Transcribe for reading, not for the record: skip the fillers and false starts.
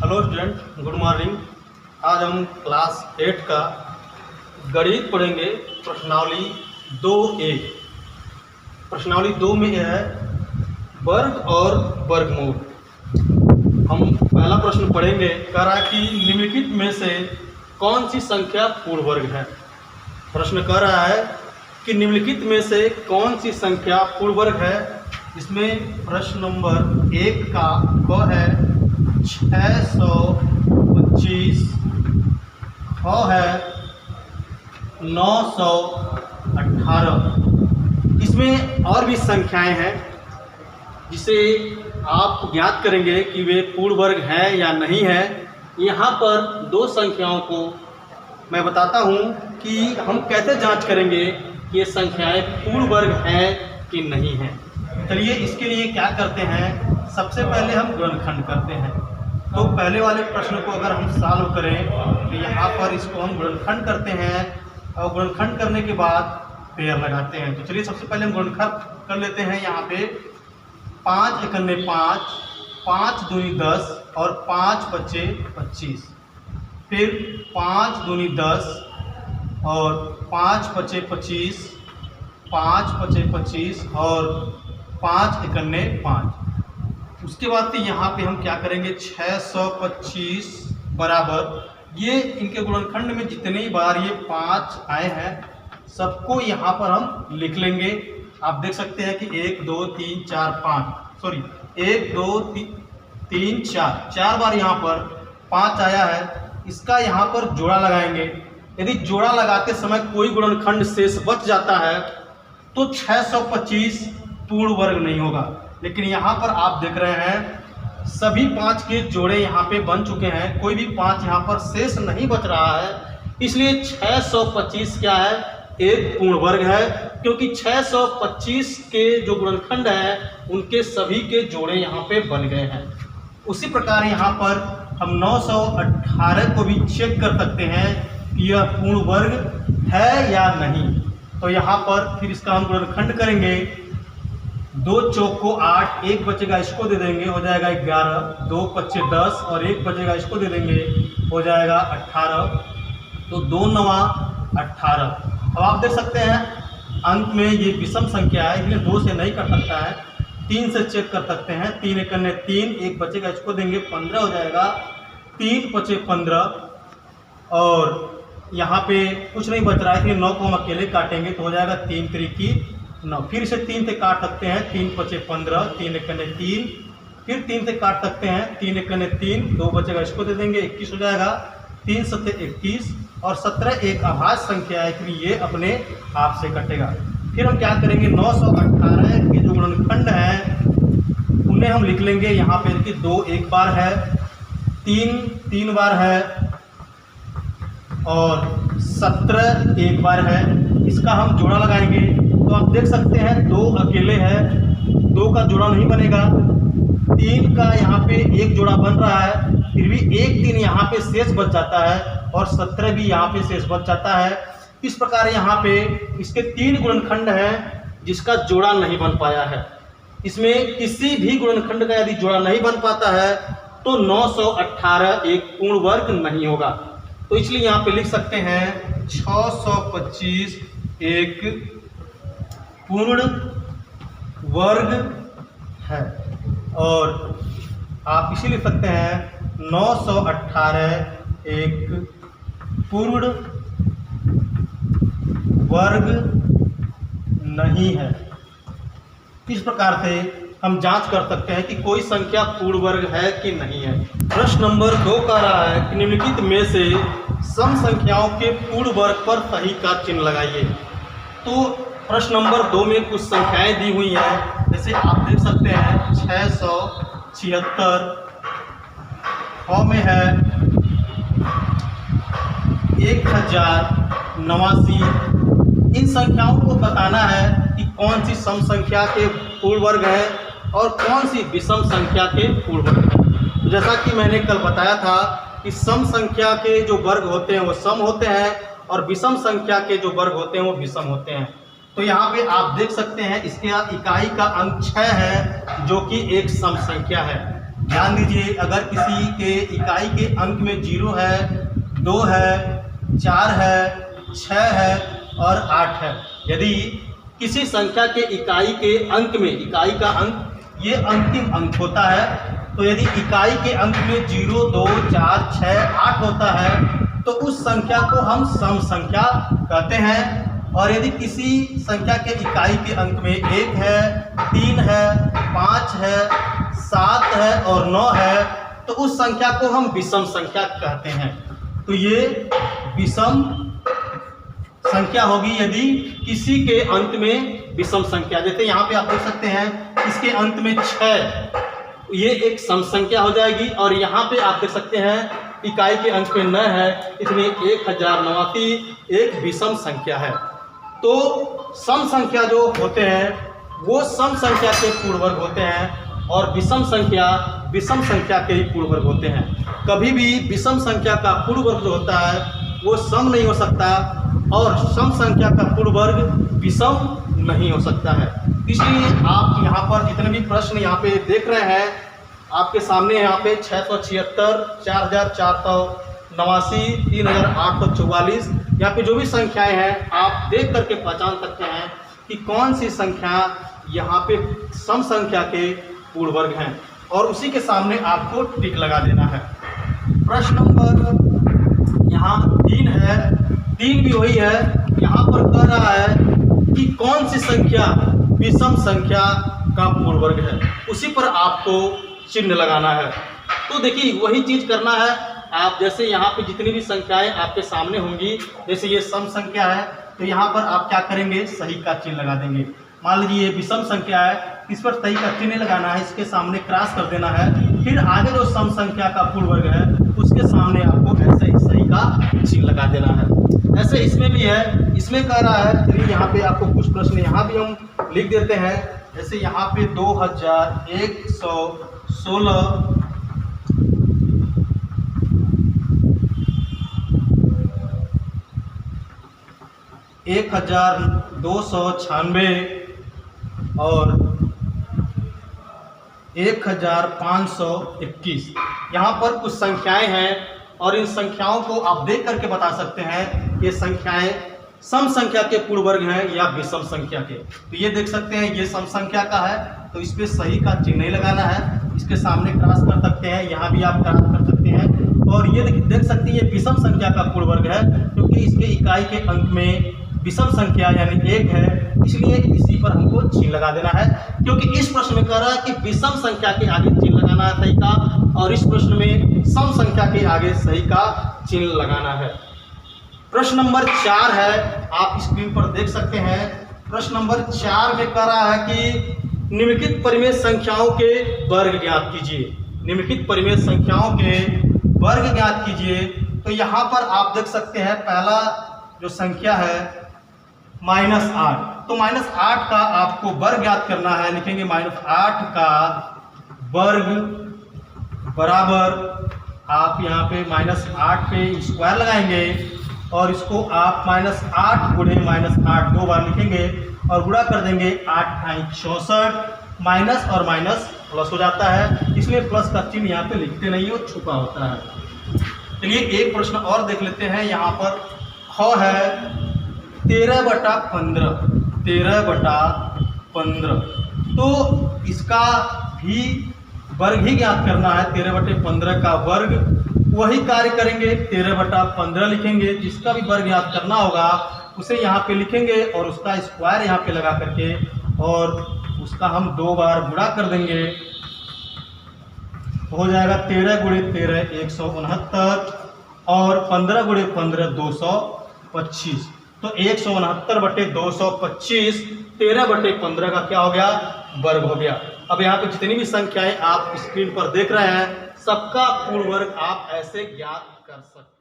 Hello student, good morning. आज हम class 8 का गणित पढ़ेंगे। प्रश्नावली 2A। प्रश्नावली 2 में यह है वर्ग और वर्गमूल। हम पहला प्रश्न पढ़ेंगे। कह रहा है कि निम्नलिखित में से कौन सी संख्या पूर्ण वर्ग है। प्रश्न कह रहा है कि निम्नलिखित में से कौन सी संख्या पूर्ण वर्ग है। इसमें प्रश्न नंबर 1 का क है 625, ख है 918। इसमें और भी संख्याएं हैं जिसे आप ज्ञात करेंगे कि वे पूर्ण वर्ग है या नहीं है। यहाँ पर दो संख्याओं को मैं बताता हूँ कि हम कैसे जांच करेंगे कि ये संख्याएं पूर्ण वर्ग हैं कि नहीं हैं। चलिए इसके लिए क्या करते हैं, सबसे पहले हम गुणनखंड करते हैं। तो पहले वाले प्रश्न को अगर हम सॉल्व करें तो यहाँ पर इसको हम गुणनखंड करते हैं और गुणनखंड करने के बाद पेयर लगाते हैं। तो चलिए सबसे पहले हम गुणनखंड कर लेते हैं। यहाँ पे 5 एकन्ने 5, 5 दूनी 10 और 5 पच्चे 25। फिर 5 दूनी 10 और 5 पच्चे 25, 5 पच्चे 25 और 5 एकन्ने 5। उसके बाद फिर यहाँ पे हम क्या करेंगे, 625 बराबर ये इनके गुणनखंड में जितनी बार ये 5 आए हैं सबको यहाँ पर हम लिख लेंगे। आप देख सकते हैं कि 1 2 3 4 5, सॉरी 1 2 3 4 बार यहाँ पर 5 आया है। इसका यहाँ पर जोड़ा लगाएंगे। यदि जोड़ा लगाते समय कोई गुणनखंड शेष बच जाता है तो 625 पूर्ण वर्ग नहीं होगा। लेकिन यहाँ पर आप देख रहे हैं सभी 5 के जोड़े यहाँ पे बन चुके हैं, कोई भी 5 यहाँ पर शेष नहीं बच रहा है। इसलिए 625 क्या है, एक पूर्ण वर्ग है, क्योंकि 625 के जो गुणनखंड है उनके सभी के जोड़े यहाँ पे बन गए हैं। उसी प्रकार यहाँ पर हम 918 को भी चेक कर सकते हैं कि यह पूर्ण वर्ग है या नहीं। तो यहाँ पर फिर इसका हम गुणनखंड करेंगे। 2 चौक को 8, 1 बचेगा इसको दे देंगे, हो जाएगा 11, 2 पच्चे 10 और 1 बचेगा इसको दे देंगे, हो जाएगा 18। तो 2 9 18। अब आप देख सकते हैं अंत में ये विषम संख्या है, इसलिए 2 से नहीं कर सकता है, 3 से चेक कर सकते हैं। 3 एकन्ने 3, 1 बचेगा इसको देंगे, 15 हो जाएगा। 3 पच्चे 15 और यहाँ पे कुछ नहीं बच रहा है, इसलिए 9 को हम अकेले काटेंगे तो हो जाएगा 3 त्रिकी 9। फिर इसे 3 से काट सकते हैं, 3 पच्चे 15, 3 एकन्ने 3, फिर 3 से काट सकते हैं, 3 एकन्ने 3, 2 बचेगा इसको दे देंगे, 21 हो जाएगा। 3 सत्ते 21 और 17 एक अभाज्य संख्या है, इसलिए ये अपने आप से कटेगा। फिर हम क्या करेंगे, 918 के जो गुणनखंड हैं उन्हें हम लिख लेंगे। यहाँ पे देखिए 2 एक बार है, 3 3 बार है और 17 एक बार है। इसका हम जोड़ा लगाएंगे तो आप देख सकते हैं 2 अकेले है, 2 का जोड़ा नहीं बनेगा। 3 का यहाँ पे एक जोड़ा बन रहा है, फिर भी 1 3 यहाँ पे शेष बच जाता है और 17 भी यहाँ पे शेष बच जाता है। इस प्रकार यहाँ पे इसके 3 गुणनखंड हैं जिसका जोड़ा नहीं बन पाया है। इसमें किसी भी गुणनखंड का यदि जोड़ा नहीं बन पाता है तो 918 एक पूर्ण वर्ग नहीं होगा। तो इसलिए यहाँ पे लिख सकते हैं 625 एक पूर्ण वर्ग है। और आप इसी लिख सकते हैं 918 एक पूर्ण वर्ग नहीं है। इस प्रकार से हम जांच कर सकते हैं कि कोई संख्या पूर्ण वर्ग है कि नहीं है। प्रश्न नंबर 2 कह रहा है कि निम्नलिखित में से सम संख्याओं के पूर्ण वर्ग पर सही का चिन्ह लगाइए। तो प्रश्न नंबर 2 में कुछ संख्याएं दी हुई हैं, जैसे आप देख सकते हैं 676, ख में है 1089। इन संख्याओं को बताना है कि कौन सी सम संख्या के पूर्ण वर्ग है और कौन सी विषम संख्या के पूर्ण वर्ग है। तो जैसा कि मैंने कल बताया था कि सम संख्या के जो वर्ग होते हैं वो सम होते हैं और विषम संख्या के जो वर्ग होते हैं वो विषम होते हैं। तो यहाँ पे आप देख सकते हैं इसके इकाई का अंक 6 है जो कि एक सम संख्या है। ध्यान दीजिए, अगर किसी के इकाई के अंक में 0 है, 2 है, 4 है, 6 है और 8 है, यदि किसी संख्या के इकाई के अंक में, इकाई का अंक ये अंतिम अंक होता है, तो यदि इकाई के अंक में 0, 2, 4, 6, 8 होता है तो उस संख्या को हम सम संख्या कहते हैं। और यदि किसी संख्या के इकाई के अंक में 1 है, 3 है, 5 है, 7 है और 9 है तो उस संख्या को हम विषम संख्या कहते हैं। तो ये विषम संख्या होगी यदि किसी के अंत में विषम संख्या, जैसे यहाँ पे आप देख सकते हैं इसके अंत में 6, ये एक सम संख्या हो जाएगी। और यहाँ पे आप देख सकते हैं इकाई के अंक में 9 है, इसमें 1089 एक विषम संख्या है। तो सम संख्या जो होते हैं वो सम संख्या के पूर्ण वर्ग होते हैं और विषम संख्या विषम संख्या के ही पूर्ण वर्ग होते हैं। कभी भी विषम संख्या का पूर्ण वर्ग जो होता है वो सम नहीं हो सकता और सम संख्या का पूर्ण वर्ग विषम नहीं हो सकता है। इसलिए आप यहाँ पर जितने भी प्रश्न यहाँ पे देख रहे हैं आपके सामने, यहाँ पे 676, 4489, 3844, यहाँ पे जो भी संख्याएं हैं आप देख करके पहचान सकते हैं कि कौन सी संख्या यहाँ पे सम संख्या के पूर्ण वर्ग हैं और उसी के सामने आपको टिक लगा देना है। प्रश्न नंबर यहाँ 3 है, 3 भी वही है, यहाँ पर कह रहा है कि कौन सी संख्या विषम संख्या का पूर्ण वर्ग है, उसी पर आपको चिन्ह लगाना है। तो देखिए वही चीज करना है आप, जैसे यहाँ पे जितनी भी संख्याएं आपके सामने होंगी, जैसे ये सम संख्या है तो यहाँ पर आप क्या करेंगे, सही का चिन्ह लगा देंगे। मान लीजिए ये विषम संख्या है, इस पर सही का चिन्ह लगाना है, इसके सामने क्रॉस कर देना है, फिर आगे जो सम संख्या का पूर्ण वर्ग है उसके सामने आपको ऐसे ही सही का चिन्ह लगा देना है। ऐसे इसमें भी है, इसमें कह रहा है, चलिए यहाँ पे आपको कुछ प्रश्न यहाँ भी हम लिख देते हैं। जैसे यहाँ पे 2116, 1296 और 1521, यहाँ पर कुछ संख्याएं हैं और इन संख्याओं को आप देख करके बता सकते हैं ये संख्याएं सम संख्या के पूर्ण वर्ग हैं या विषम संख्या के। तो ये देख सकते हैं ये सम संख्या का है तो इस पे सही का चिन्ह नहीं लगाना है, इसके सामने क्रॉस कर सकते हैं, यहाँ भी आप क्रॉस कर सकते हैं। और ये देख सकते हैं ये विषम संख्या का पूर्ण वर्ग है क्योंकि इसके इकाई के अंक में विषम संख्या यानी 1 है, इसलिए इसी पर हमको चिन्ह लगा देना है। क्योंकि इस प्रश्न में कह रहा है कि विषम संख्या के आगे चिन्ह लगाना है सही का, और इस प्रश्न में सम संख्या के आगे सही का चिन्ह लगाना है। प्रश्न नंबर 4 है, आप स्क्रीन पर देख सकते हैं। प्रश्न नंबर 4 में कह रहा है कि निम्नलिखित परिमेय संख्याओं के वर्ग ज्ञात कीजिए। निम्नलिखित परिमेय संख्याओं के वर्ग ज्ञात कीजिए। तो यहाँ पर आप देख सकते हैं पहला जो संख्या है -8, तो -8 का आपको वर्ग ज्ञात करना है। लिखेंगे -8 का वर्ग बराबर, आप यहाँ पे -8 पे स्क्वायर लगाएंगे और इसको आप -8 गुणे -8 दो बार लिखेंगे और गुणा कर देंगे। 8 × 64, माइनस और माइनस प्लस हो जाता है, इसलिए प्लस का चिन्ह यहाँ पे लिखते नहीं हो, छुपा होता है। चलिए एक प्रश्न और देख लेते हैं। यहाँ पर ख है 13/15, 13/15, तो इसका भी वर्ग ही ज्ञात करना है। 13/15 का वर्ग वही कार्य करेंगे, 13/15 लिखेंगे, जिसका भी वर्ग याद करना होगा उसे यहाँ पे लिखेंगे और उसका स्क्वायर यहाँ पे लगा करके और उसका हम 2 बार गुणा कर देंगे, हो जाएगा 13 × 13 169 और 15 × 15 225। तो 169/225 13/15 का क्या हो गया, वर्ग हो गया। अब यहाँ पे जितनी भी संख्याएं आप स्क्रीन पर देख रहे हैं सबका पूर्ण वर्ग आप ऐसे ज्ञात कर सकते हैं।